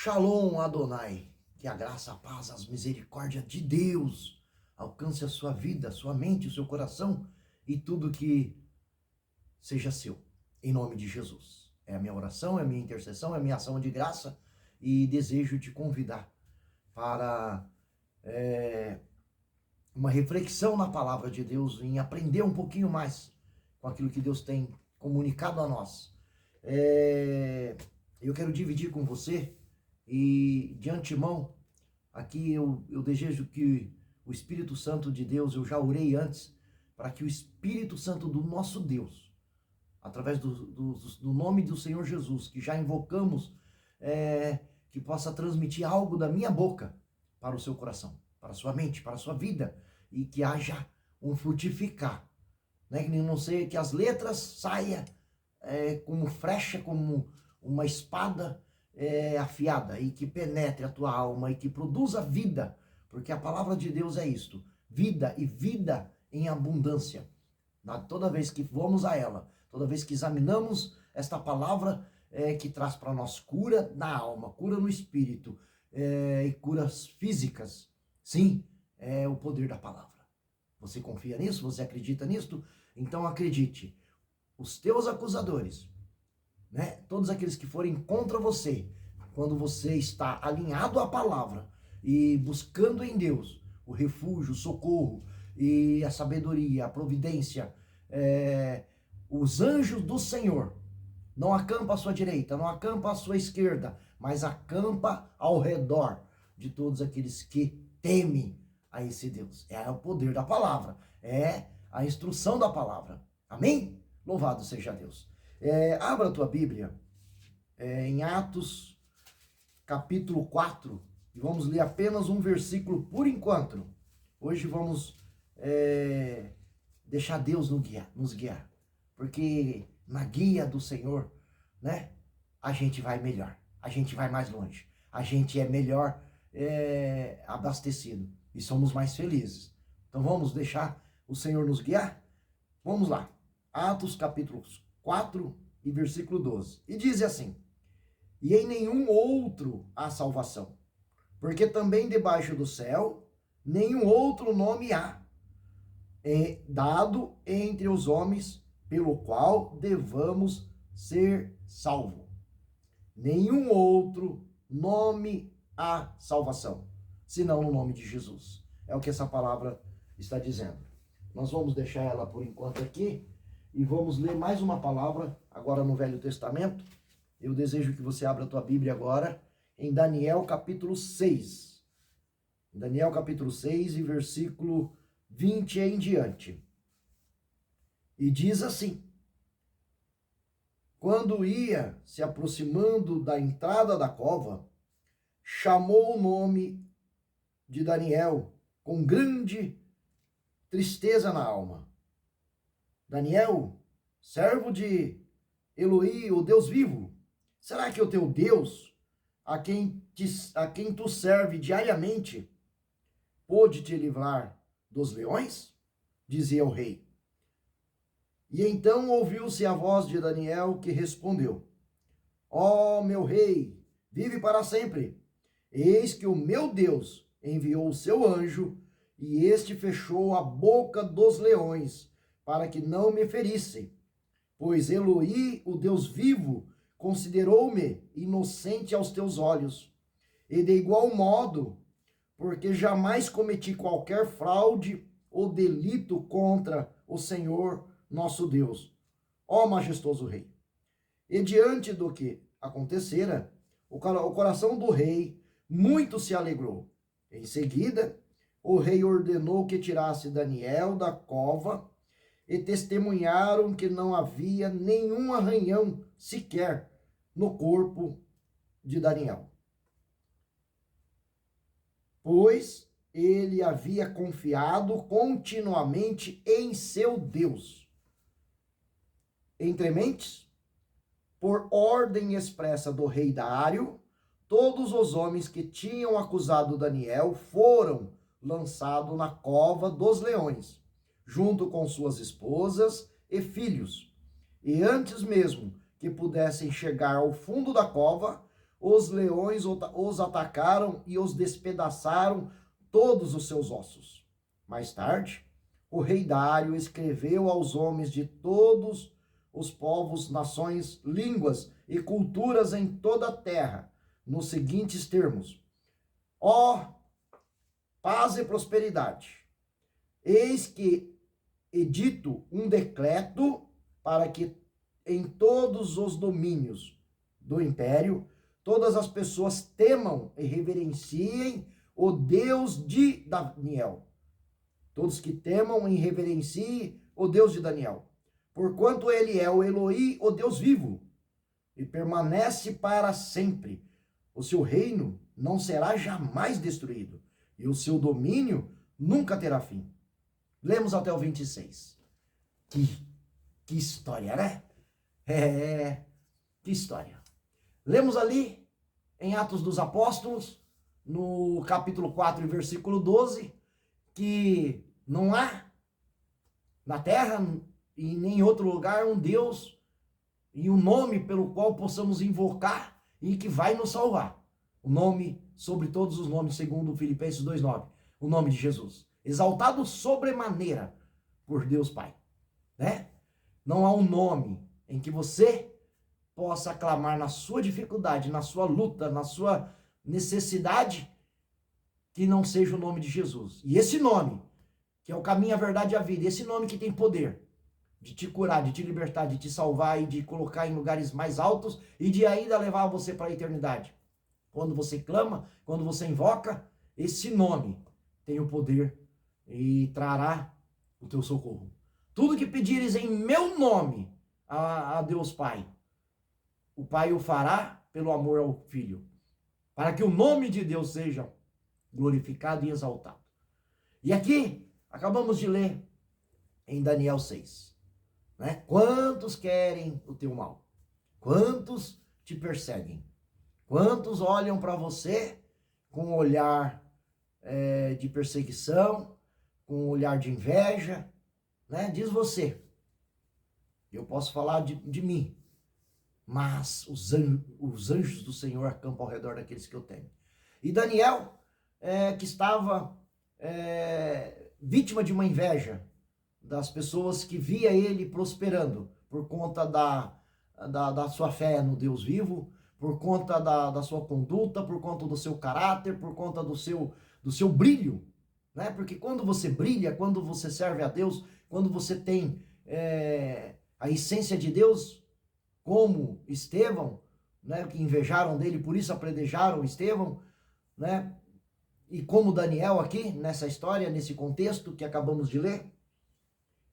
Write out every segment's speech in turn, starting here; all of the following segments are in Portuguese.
Shalom Adonai, que a graça, a paz, as misericórdias de Deus alcance a sua vida, a sua mente, o seu coração e tudo que seja seu, em nome de Jesus. É a minha oração, é a minha intercessão, é a minha ação de graça e desejo te convidar para uma reflexão na palavra de Deus, em aprender um pouquinho mais com aquilo que Deus tem comunicado a nós. Eu quero dividir com você e de antemão, aqui eu desejo que o Espírito Santo de Deus, eu já orei antes, para que o Espírito Santo do nosso Deus, através do nome do Senhor Jesus, que já invocamos, que possa transmitir algo da minha boca para o seu coração, para a sua mente, para a sua vida, e que haja um frutificar, né? Que não seja que as letras saiam como flecha, como uma espada afiada, e que penetre a tua alma e que produza vida, porque a palavra de Deus é isto, vida e vida em abundância. Toda vez que vamos a ela, toda vez que examinamos esta palavra que traz para nós cura na alma, cura no espírito e curas físicas, sim, é o poder da palavra. Você confia nisso? Você acredita nisto? Então acredite. Os teus acusadores, né? Todos aqueles que forem contra você, quando você está alinhado à palavra e buscando em Deus o refúgio, o socorro e a sabedoria, a providência, os anjos do Senhor não acampa à sua direita, não acampa à sua esquerda, mas acampa ao redor de todos aqueles que temem a esse Deus. É o poder da palavra, é a instrução da palavra. Amém? Louvado seja Deus. Abra a tua Bíblia em Atos, capítulo 4, e vamos ler apenas um versículo por enquanto. Hoje vamos deixar Deus nos guiar, porque na guia do Senhor, né, a gente vai melhor, a gente vai mais longe, a gente é melhor abastecido e somos mais felizes. Então vamos deixar o Senhor nos guiar? Vamos lá. Atos capítulo 4 e versículo 12. E diz assim: e em nenhum outro há salvação, porque também debaixo do céu nenhum outro nome há dado entre os homens pelo qual devamos ser salvos. Nenhum outro nome há salvação, senão no nome de Jesus. É o que essa palavra está dizendo. Nós vamos deixar ela por enquanto aqui e vamos ler mais uma palavra agora no Velho Testamento. Eu desejo que você abra a tua Bíblia agora em Daniel capítulo 6. Daniel capítulo 6 e versículo 20 em diante. E diz assim: quando ia se aproximando da entrada da cova, chamou o nome de Daniel com grande tristeza na alma. Daniel, servo de Eloí, o Deus vivo, será que o teu Deus, a quem tu serve diariamente, pôde te livrar dos leões? Dizia o rei. E então ouviu-se a voz de Daniel, que respondeu: ó meu rei, vive para sempre. Eis que o meu Deus enviou o seu anjo, e este fechou a boca dos leões, para que não me ferissem. Pois Eloí, o Deus vivo, considerou-me inocente aos teus olhos. E de igual modo, porque jamais cometi qualquer fraude ou delito contra o Senhor nosso Deus, ó majestoso rei. E diante do que acontecera, o coração do rei muito se alegrou. Em seguida, o rei ordenou que tirasse Daniel da cova, e testemunharam que não havia nenhum arranhão sequer no corpo de Daniel, pois ele havia confiado continuamente em seu Deus. Entre mentes, por ordem expressa do rei Dário, todos os homens que tinham acusado Daniel foram lançados na cova dos leões, junto com suas esposas e filhos. E antes mesmo que pudessem chegar ao fundo da cova, os leões os atacaram e os despedaçaram todos os seus ossos. Mais tarde, o rei Dário escreveu aos homens de todos os povos, nações, línguas e culturas em toda a terra, nos seguintes termos: ó, paz e prosperidade. Eis que edito um decreto para que em todos os domínios do império todas as pessoas temam e reverenciem o Deus de Daniel. Todos que temam e reverenciem o Deus de Daniel. Porquanto ele é o Eloí, o Deus vivo, e permanece para sempre. O seu reino não será jamais destruído, e o seu domínio nunca terá fim. Lemos até o 26. Que história, né? Que história. Lemos ali em Atos dos Apóstolos, no capítulo 4, versículo 12, que não há na terra e nem em outro lugar um Deus e um nome pelo qual possamos invocar e que vai nos salvar. O nome sobre todos os nomes, segundo Filipenses 2,9. O nome de Jesus. Exaltado sobremaneira por Deus Pai. Né? Não há um nome em que você possa clamar na sua dificuldade, na sua luta, na sua necessidade, que não seja o nome de Jesus. E esse nome, que é o caminho, a verdade e a vida, esse nome que tem poder de te curar, de te libertar, de te salvar e de colocar em lugares mais altos e de ainda levar você para a eternidade. Quando você clama, quando você invoca, esse nome tem o poder e trará o teu socorro. Tudo que pedires em meu nome a Deus Pai, o Pai o fará pelo amor ao Filho, para que o nome de Deus seja glorificado e exaltado. E aqui, acabamos de ler em Daniel 6, né? Quantos querem o teu mal? Quantos te perseguem? Quantos olham para você com um olhar de perseguição, com um olhar de inveja, né? Diz você. Eu posso falar de mim, mas os anjos do Senhor acampam ao redor daqueles que eu tenho. E Daniel, que estava vítima de uma inveja das pessoas que via ele prosperando por conta da sua fé no Deus vivo, por conta da sua conduta, por conta do seu caráter, por conta do seu brilho, né? Porque quando você brilha, quando você serve a Deus, quando você tem a essência de Deus, como Estevão, né? Que invejaram dele, por isso apedrejaram Estevão, né? E como Daniel aqui, nessa história, nesse contexto que acabamos de ler,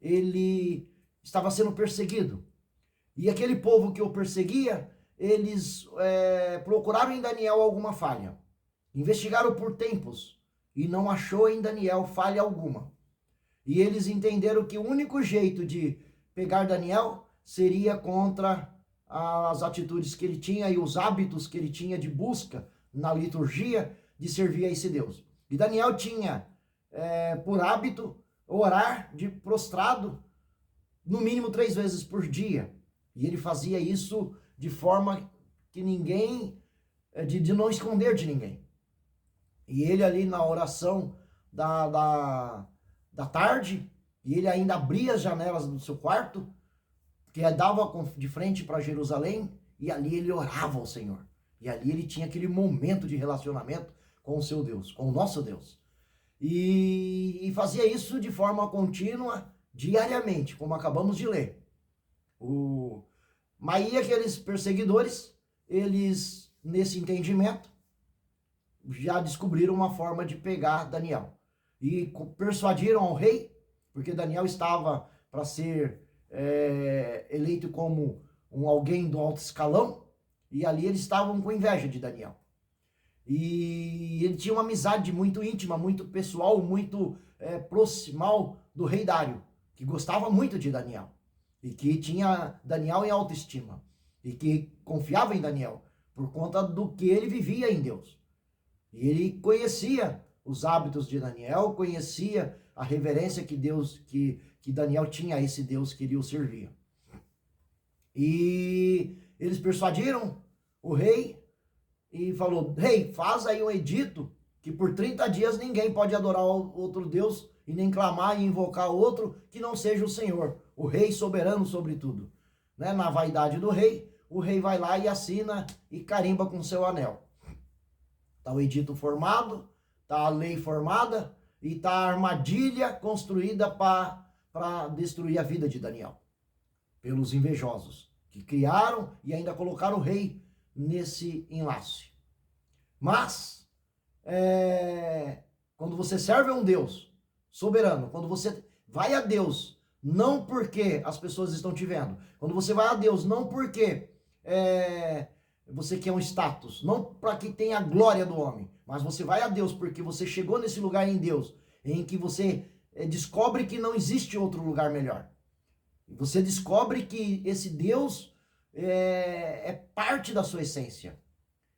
ele estava sendo perseguido. E aquele povo que o perseguia, eles procuraram em Daniel alguma falha. Investigaram por tempos e não achou em Daniel falha alguma. E eles entenderam que o único jeito de pegar Daniel seria contra as atitudes que ele tinha e os hábitos que ele tinha de busca na liturgia de servir a esse Deus. E Daniel tinha por hábito orar de prostrado no mínimo 3 vezes por dia. E ele fazia isso de forma que ninguém, de não esconder de ninguém. E ele ali na oração da tarde, e ele ainda abria as janelas do seu quarto, que dava de frente para Jerusalém, e ali ele orava ao Senhor. E ali ele tinha aquele momento de relacionamento com o seu Deus, com o nosso Deus. E fazia isso de forma contínua, diariamente, como acabamos de ler. Mas e aqueles perseguidores, eles, nesse entendimento, já descobriram uma forma de pegar Daniel. E persuadiram ao rei, porque Daniel estava para ser eleito como alguém do alto escalão, e ali eles estavam com inveja de Daniel. E ele tinha uma amizade muito íntima, muito pessoal, muito proximal do rei Dário, que gostava muito de Daniel. E que tinha Daniel em autoestima. E que confiava em Daniel, por conta do que ele vivia em Deus. E ele conhecia os hábitos de Daniel, conhecia a reverência que Daniel tinha a esse Deus que ele o servia. E eles persuadiram o rei e falou: rei, faz aí um edito que por 30 dias ninguém pode adorar outro Deus e nem clamar e invocar outro que não seja o Senhor, o rei soberano sobre tudo. Né? Na vaidade do rei, o rei vai lá e assina e carimba com seu anel. Está o edito formado, está a lei formada e está a armadilha construída para destruir a vida de Daniel pelos invejosos, que criaram e ainda colocaram o rei nesse enlace. Mas, quando você serve a um Deus soberano, quando você vai a Deus, não porque as pessoas estão te vendo, quando você vai a Deus, não porque você quer um status, não para que tenha a glória do homem, mas você vai a Deus porque você chegou nesse lugar em Deus, em que você descobre que não existe outro lugar melhor. Você descobre que esse Deus é parte da sua essência,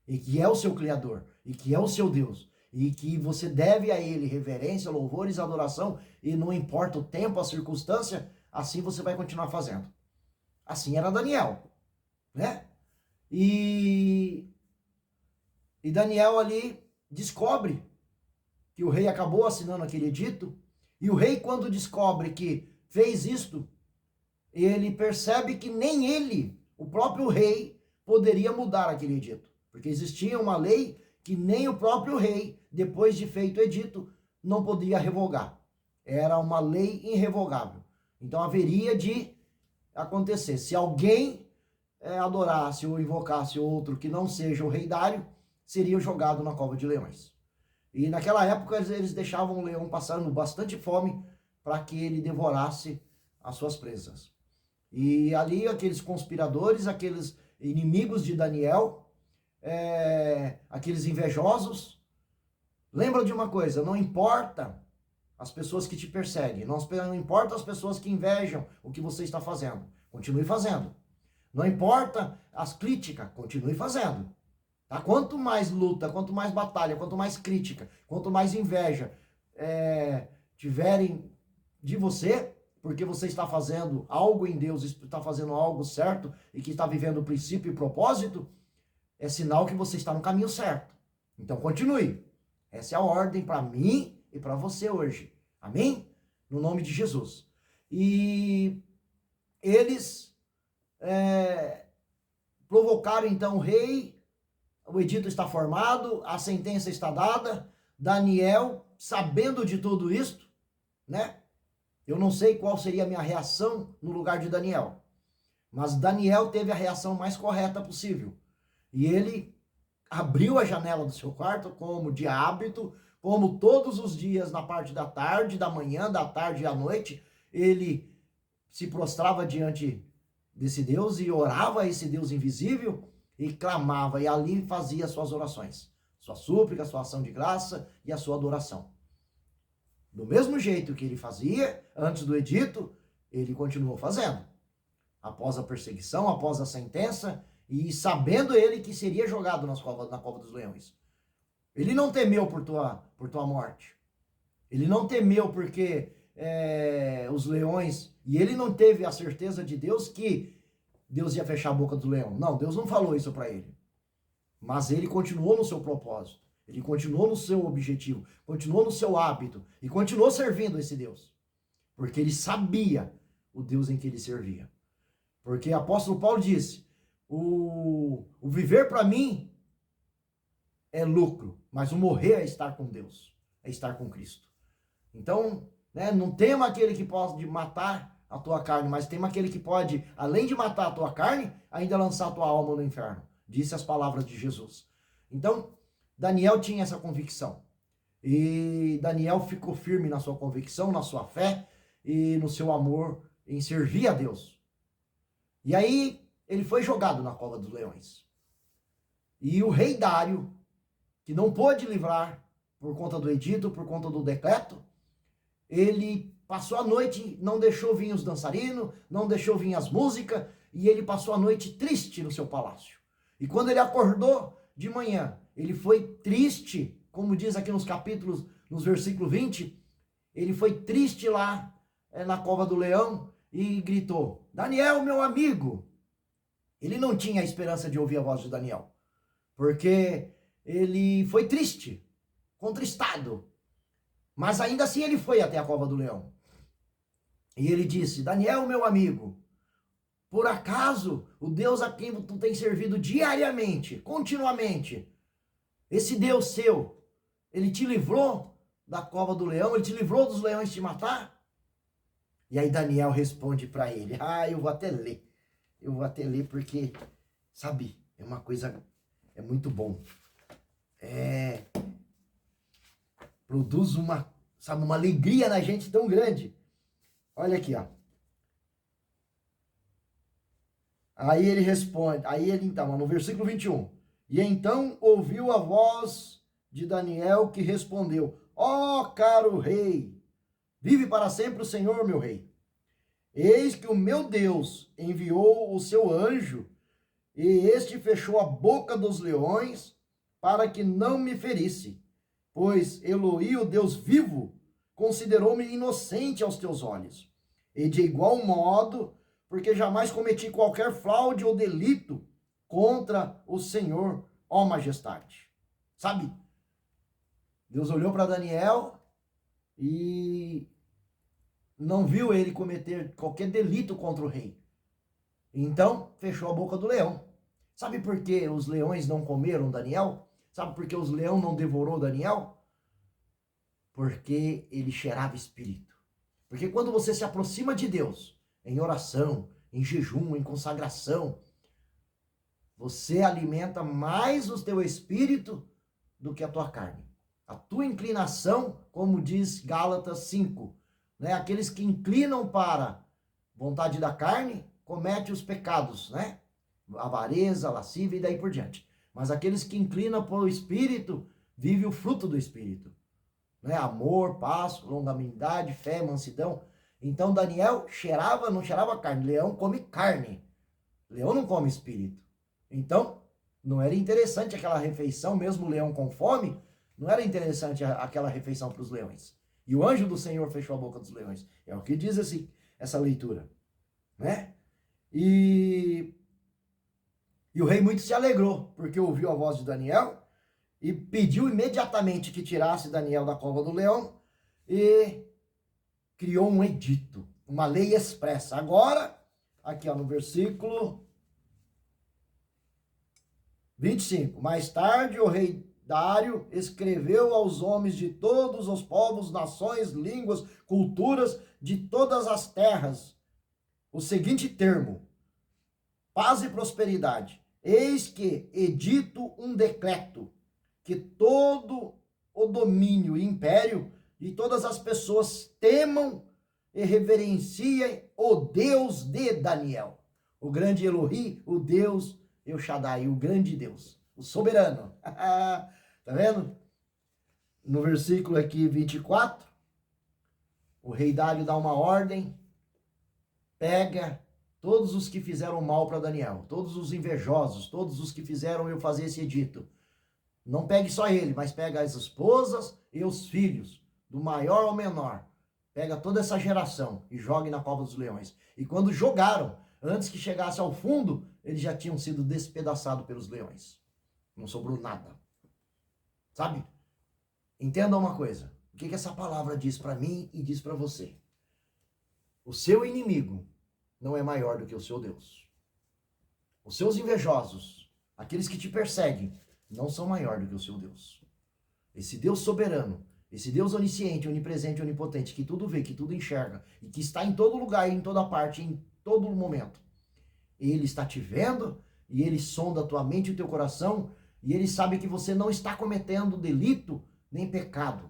e que é o seu Criador, e que é o seu Deus, e que você deve a Ele reverência, louvores, adoração, e não importa o tempo, a circunstância, assim você vai continuar fazendo. Assim era Daniel, né? E Daniel ali descobre que o rei acabou assinando aquele edito, e o rei, quando descobre que fez isto, ele percebe que nem ele, o próprio rei, poderia mudar aquele edito. Porque existia uma lei que nem o próprio rei, depois de feito o edito, não podia revogar. Era uma lei irrevogável. Então haveria de acontecer. Se alguém adorasse ou invocasse outro que não seja o rei Dário, seria jogado na cova de leões. E naquela época eles deixavam o leão passando bastante fome para que ele devorasse as suas presas. E ali aqueles conspiradores, aqueles inimigos de Daniel, aqueles invejosos, lembra de uma coisa: não importa as pessoas que te perseguem, não importa as pessoas que invejam o que você está fazendo, continue fazendo. Não importa as críticas, continue fazendo. Tá? Quanto mais luta, quanto mais batalha, quanto mais crítica, quanto mais inveja tiverem de você, porque você está fazendo algo em Deus, está fazendo algo certo e que está vivendo o princípio e propósito, é sinal que você está no caminho certo. Então continue. Essa é a ordem para mim e para você hoje. Amém? No nome de Jesus. E eles provocaram então o rei, o edito está formado, a sentença está dada. Daniel, sabendo de tudo isto, né? Eu não sei qual seria a minha reação no lugar de Daniel, mas Daniel teve a reação mais correta possível. E ele abriu a janela do seu quarto, como de hábito, como todos os dias, na parte da tarde, da manhã, da tarde e à noite, ele se prostrava diante desse Deus e orava a esse Deus invisível e clamava, e ali fazia suas orações, sua súplica, sua ação de graça e a sua adoração. Do mesmo jeito que ele fazia antes do edito, ele continuou fazendo. Após a perseguição, após a sentença, e sabendo ele que seria jogado na cova dos leões. Ele não temeu por tua morte. Ele não temeu porque os leões... E ele não teve a certeza de Deus que Deus ia fechar a boca do leão. Não, Deus não falou isso para ele. Mas ele continuou no seu propósito. Ele continuou no seu objetivo. Continuou no seu hábito. E continuou servindo esse Deus. Porque ele sabia o Deus em que ele servia. Porque o apóstolo Paulo disse: o viver para mim é lucro, mas o morrer é estar com Deus, é estar com Cristo. Então, não tema aquele que pode matar a tua carne, mas tema aquele que pode, além de matar a tua carne, ainda lançar a tua alma no inferno. Disse as palavras de Jesus. Então, Daniel tinha essa convicção. E Daniel ficou firme na sua convicção, na sua fé e no seu amor em servir a Deus. E aí, ele foi jogado na cova dos leões. E o rei Dário, que não pôde livrar por conta do edito, por conta do decreto, ele passou a noite, não deixou vir os dançarinos, não deixou vir as músicas, e ele passou a noite triste no seu palácio. E quando ele acordou de manhã, ele foi triste, como diz aqui nos capítulos, nos versículos 20, ele foi triste lá na cova do leão e gritou: Daniel, meu amigo! Ele não tinha a esperança de ouvir a voz de Daniel. porque ele foi triste, contristado, mas ainda assim ele foi até a cova do leão. E ele disse: Daniel, meu amigo, por acaso o Deus a quem tu tem servido diariamente, continuamente, esse Deus seu, ele te livrou da cova do leão, ele te livrou dos leões te matar? E aí Daniel responde para ele: eu vou até ler porque, sabe, é uma coisa, é muito bom. Produz uma alegria na gente tão grande. Olha aqui, ó. Aí ele responde, então, no versículo 21, e então ouviu a voz de Daniel que respondeu: ó caro rei, vive para sempre o Senhor, meu rei. Eis que o meu Deus enviou o seu anjo, e este fechou a boca dos leões, para que não me ferisse. Pois Eloí, o Deus vivo, considerou-me inocente aos teus olhos. E de igual modo, porque jamais cometi qualquer fraude ou delito contra o Senhor, ó majestade. Sabe? Deus olhou para Daniel e não viu ele cometer qualquer delito contra o rei. Então, fechou a boca do leão. Sabe por que os leões não comeram Daniel? Sabe por que os leões não devorou Daniel? Porque ele cheirava espírito. Porque quando você se aproxima de Deus, em oração, em jejum, em consagração, você alimenta mais o teu espírito do que a tua carne. A tua inclinação, como diz Gálatas 5, né? Aqueles que inclinam para a vontade da carne, cometem os pecados, né? Avareza, lascívia e daí por diante. Mas aqueles que inclinam para o espírito, vivem o fruto do espírito. Né? Amor, paz, longanimidade, fé, mansidão. Então Daniel não cheirava carne. Leão come carne. Leão não come espírito. Então, não era interessante aquela refeição, mesmo o leão com fome, não era interessante aquela refeição para os leões. E o anjo do Senhor fechou a boca dos leões. É o que diz essa leitura. Né? E o rei muito se alegrou, porque ouviu a voz de Daniel e pediu imediatamente que tirasse Daniel da cova do leão e criou um edito, uma lei expressa. Agora, aqui ó, no versículo 25. Mais tarde, o rei Dário escreveu aos homens de todos os povos, nações, línguas, culturas de todas as terras o seguinte termo: paz e prosperidade. Eis que edito um decreto, que todo o domínio e império de todas as pessoas temam e reverenciem o Deus de Daniel, o grande Elohi, o Deus El Shaddai, o grande Deus, o soberano. Tá vendo? No versículo aqui 24, o rei Dário dá uma ordem, pega todos os que fizeram mal para Daniel, todos os invejosos, todos os que fizeram eu fazer esse edito. Não pegue só ele, mas pega as esposas e os filhos, do maior ao menor. Pega toda essa geração e jogue na cova dos leões. E quando jogaram, antes que chegasse ao fundo, eles já tinham sido despedaçados pelos leões. Não sobrou nada. Sabe? Entenda uma coisa. O que essa palavra diz para mim e diz para você? O seu inimigo não é maior do que o seu Deus. Os seus invejosos, aqueles que te perseguem, não são maior do que o seu Deus. Esse Deus soberano, esse Deus onisciente, onipresente, onipotente, que tudo vê, que tudo enxerga, e que está em todo lugar, em toda parte, em todo momento. Ele está te vendo, e ele sonda a tua mente e o teu coração, e ele sabe que você não está cometendo delito nem pecado.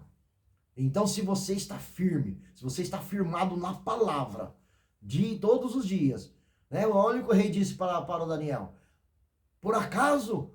Então, se você está firme, se você está firmado na palavra, de todos os dias, né? Olha o que o rei disse para o Daniel: por acaso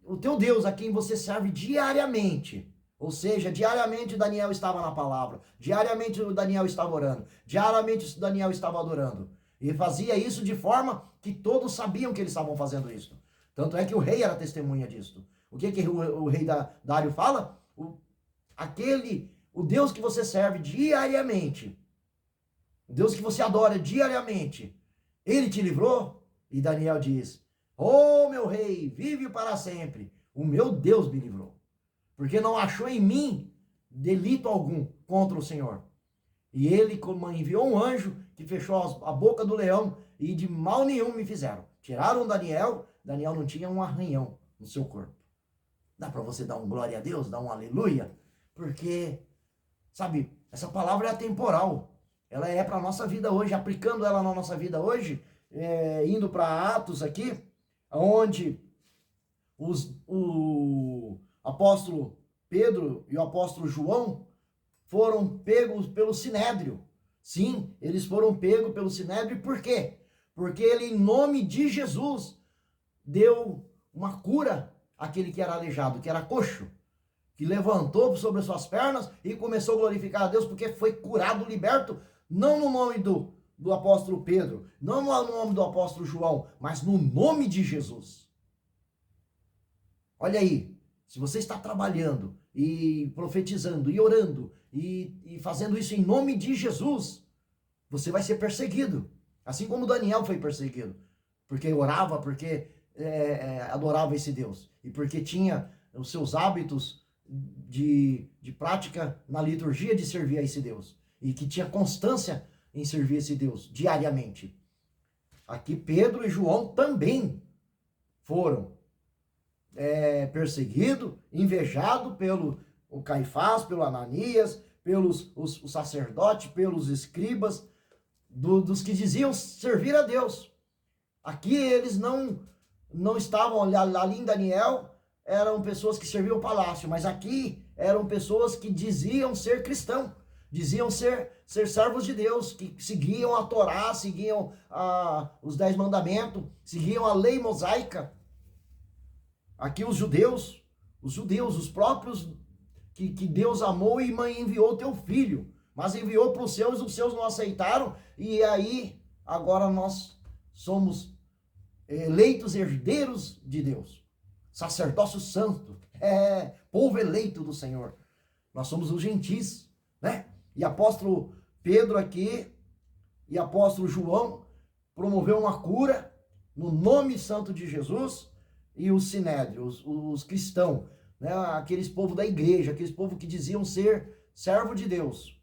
o teu Deus a quem você serve diariamente, ou seja, diariamente Daniel estava na palavra, diariamente o Daniel estava orando, diariamente o Daniel estava adorando, e fazia isso de forma que todos sabiam que eles estavam fazendo isso. Tanto é que o rei era testemunha disso. O que o rei Dário fala? O Deus que você serve diariamente, o Deus que você adora diariamente, ele te livrou? E Daniel diz: Ô meu rei, vive para sempre. O meu Deus me livrou. Porque não achou em mim delito algum contra o Senhor. E ele enviou um anjo que fechou a boca do leão e de mal nenhum me fizeram. Tiraram Daniel, Daniel não tinha um arranhão no seu corpo. Dá para você dar um glória a Deus, dar um aleluia? Porque, sabe, essa palavra é atemporal. Ela é para a nossa vida hoje, aplicando ela na nossa vida hoje, indo para Atos aqui, onde o apóstolo Pedro e o apóstolo João foram pegos pelo Sinédrio. Sim, eles foram pegos pelo Sinédrio, por quê? Porque ele, em nome de Jesus, deu uma cura àquele que era aleijado, que era coxo, que levantou sobre as suas pernas e começou a glorificar a Deus, porque foi curado, liberto, não no nome do apóstolo Pedro, não no nome do apóstolo João, mas no nome de Jesus. Olha aí, se você está trabalhando e profetizando e orando e fazendo isso em nome de Jesus, você vai ser perseguido. Assim como Daniel foi perseguido. Porque orava, porque adorava esse Deus. E porque tinha os seus hábitos de prática na liturgia de servir a esse Deus. E que tinha constância em servir esse Deus diariamente. Aqui Pedro e João também foram perseguido, invejado pelo o Caifás, pelo Ananias, pelos os sacerdotes, pelos escribas, dos que diziam servir a Deus. Aqui eles não estavam, ali em Daniel, eram pessoas que serviam o palácio, mas aqui eram pessoas que diziam ser cristão, diziam ser servos de Deus, que seguiam a Torá, seguiam os 10 mandamentos, seguiam a lei mosaica. Aqui os judeus, os próprios que Deus amou e enviou teu filho, mas enviou para os seus não aceitaram, e aí agora nós somos eleitos herdeiros de Deus, sacerdócio santo, povo eleito do Senhor. Nós somos os gentis, né? E apóstolo Pedro aqui e apóstolo João promoveu uma cura no nome santo de Jesus. E os sinédrios, os cristãos, né, aqueles povos da igreja, aqueles povos que diziam ser servo de Deus,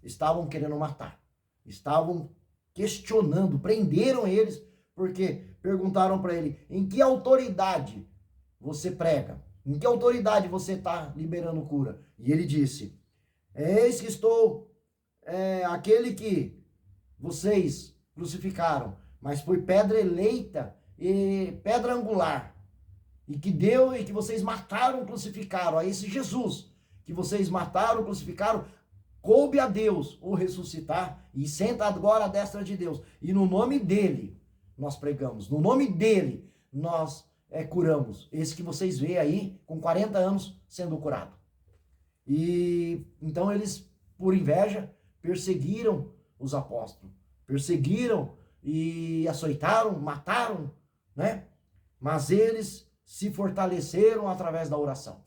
estavam querendo matar, estavam questionando, prenderam eles, porque perguntaram para ele, em que autoridade você prega? Em que autoridade você está liberando cura? E ele disse, eis que estou, aquele que vocês crucificaram, mas foi pedra eleita, e pedra angular, e que vocês mataram, crucificaram, a esse Jesus, que vocês mataram, crucificaram, coube a Deus o ressuscitar, e senta agora à destra de Deus, e no nome dele nós pregamos, no nome dele nós curamos, esse que vocês veem aí, com 40 anos sendo curado. E então eles, por inveja, perseguiram os apóstolos, perseguiram e açoitaram, mataram, né? Mas eles se fortaleceram através da oração.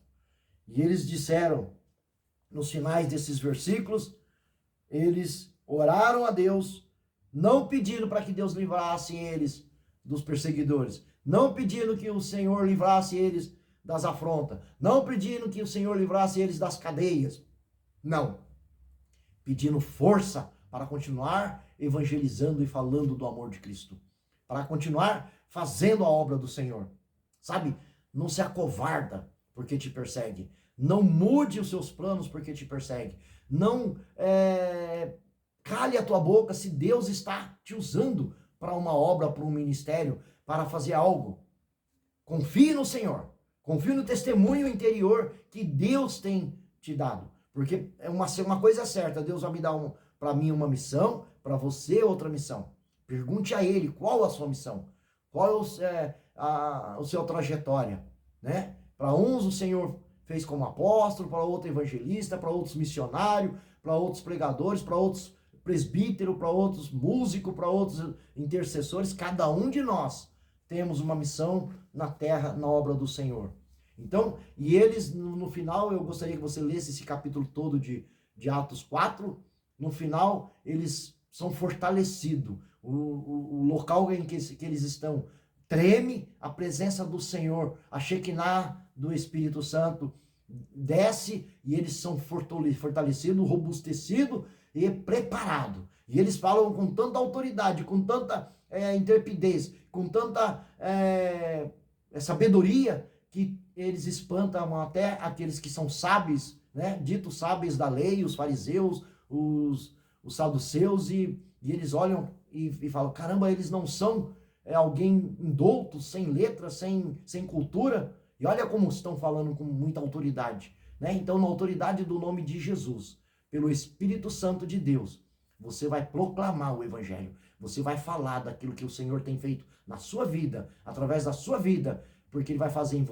E eles disseram, nos finais desses versículos, eles oraram a Deus, não pedindo para que Deus livrasse eles dos perseguidores, não pedindo que o Senhor livrasse eles das afrontas, não pedindo que o Senhor livrasse eles das cadeias, não, pedindo força para continuar evangelizando e falando do amor de Cristo, para continuar fazendo a obra do Senhor. Sabe, não se acovarda porque te persegue, não mude os seus planos porque te persegue, não cale a tua boca se Deus está te usando para uma obra, para um ministério, para fazer algo. Confie no Senhor, confie no testemunho interior que Deus tem te dado, porque é uma coisa certa, Deus vai me dar para mim uma missão, para você outra missão. Pergunte a Ele qual a sua missão, qual é a sua trajetória, né? Para uns o Senhor fez como apóstolo, para outro evangelista, para outros missionário, para outros pregadores, para outros presbítero, para outros músicos, para outros intercessores. Cada um de nós temos uma missão na terra, na obra do Senhor. Então, e eles no final, eu gostaria que você lesse esse capítulo todo de Atos 4. No final, eles são fortalecidos. O local em que eles estão treme, a presença do Senhor, a Shekinah do Espírito Santo desce e eles são fortalecidos, robustecidos e preparados. E eles falam com tanta autoridade, com tanta intrepidez, com tanta sabedoria, que eles espantam até aqueles que são sábios, né? Ditos sábios da lei, os fariseus, os saduceus, e eles olham e falam, caramba, eles não são alguém indouto, sem letras, sem cultura, e olha como estão falando com muita autoridade, né? Então, na autoridade do nome de Jesus, pelo Espírito Santo de Deus, você vai proclamar o Evangelho, você vai falar daquilo que o Senhor tem feito na sua vida, através da sua vida, porque Ele vai fazer em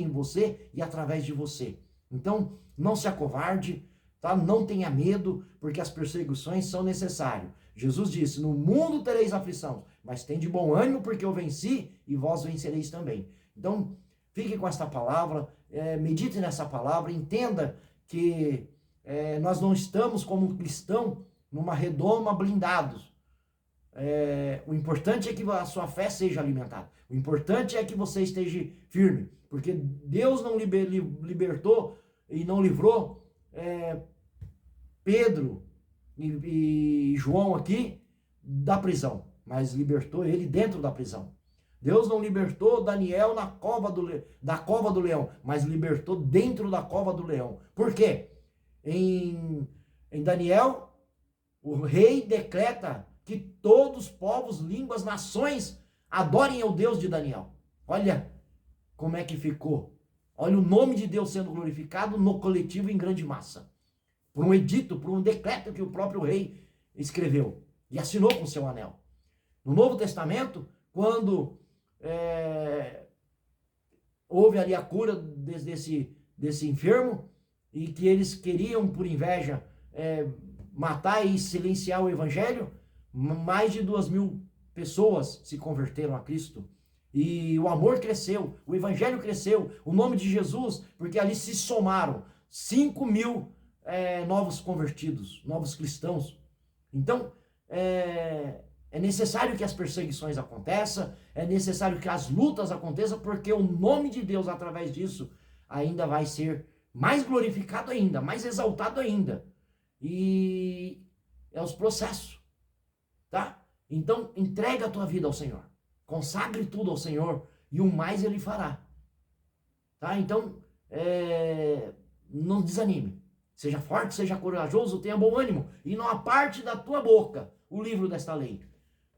você e através de você. Então, não se acovarde, tá? Não tenha medo, porque as perseguições são necessárias. Jesus disse, no mundo tereis aflição, mas tem de bom ânimo, porque eu venci e vós vencereis também. Então, fique com esta palavra, medite nessa palavra, entenda que nós não estamos como cristão numa redoma blindados. O importante é que a sua fé seja alimentada. O importante é que você esteja firme, porque Deus não libertou e não livrou Pedro e João aqui da prisão, mas libertou ele dentro da prisão. Deus não libertou Daniel da cova do leão, mas libertou dentro da cova do leão. Por quê? Em Daniel, o rei decreta que todos os povos, línguas, nações adorem ao Deus de Daniel. Olha como é que ficou. Olha o nome de Deus sendo glorificado no coletivo em grande massa. Por um edito, por um decreto que o próprio rei escreveu e assinou com seu anel. No Novo Testamento, quando houve ali a cura desse enfermo, e que eles queriam, por inveja, matar e silenciar o Evangelho, mais de 2.000 pessoas se converteram a Cristo. E o amor cresceu, o Evangelho cresceu, o nome de Jesus, porque ali se somaram 5.000 novos convertidos, novos cristãos. Então, é necessário que as perseguições aconteçam, é necessário que as lutas aconteçam, porque o nome de Deus, através disso, ainda vai ser mais glorificado ainda, mais exaltado ainda. E é os processos, tá? Então, entrega a tua vida ao Senhor. Consagre tudo ao Senhor e o mais Ele fará. Tá? Então, não desanime. Seja forte, seja corajoso, tenha bom ânimo. E não aparte da tua boca o livro desta lei.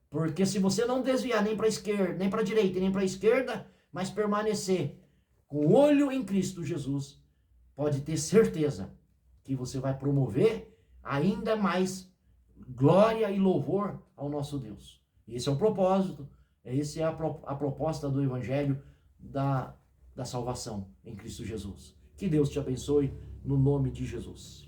Porque se você não desviar nem para a esquerda, nem para a direita, nem para a esquerda, mas permanecer com o olho em Cristo Jesus, pode ter certeza que você vai promover ainda mais glória e louvor ao nosso Deus. Esse é o propósito, essa é a proposta do Evangelho da salvação em Cristo Jesus. Que Deus te abençoe no nome de Jesus.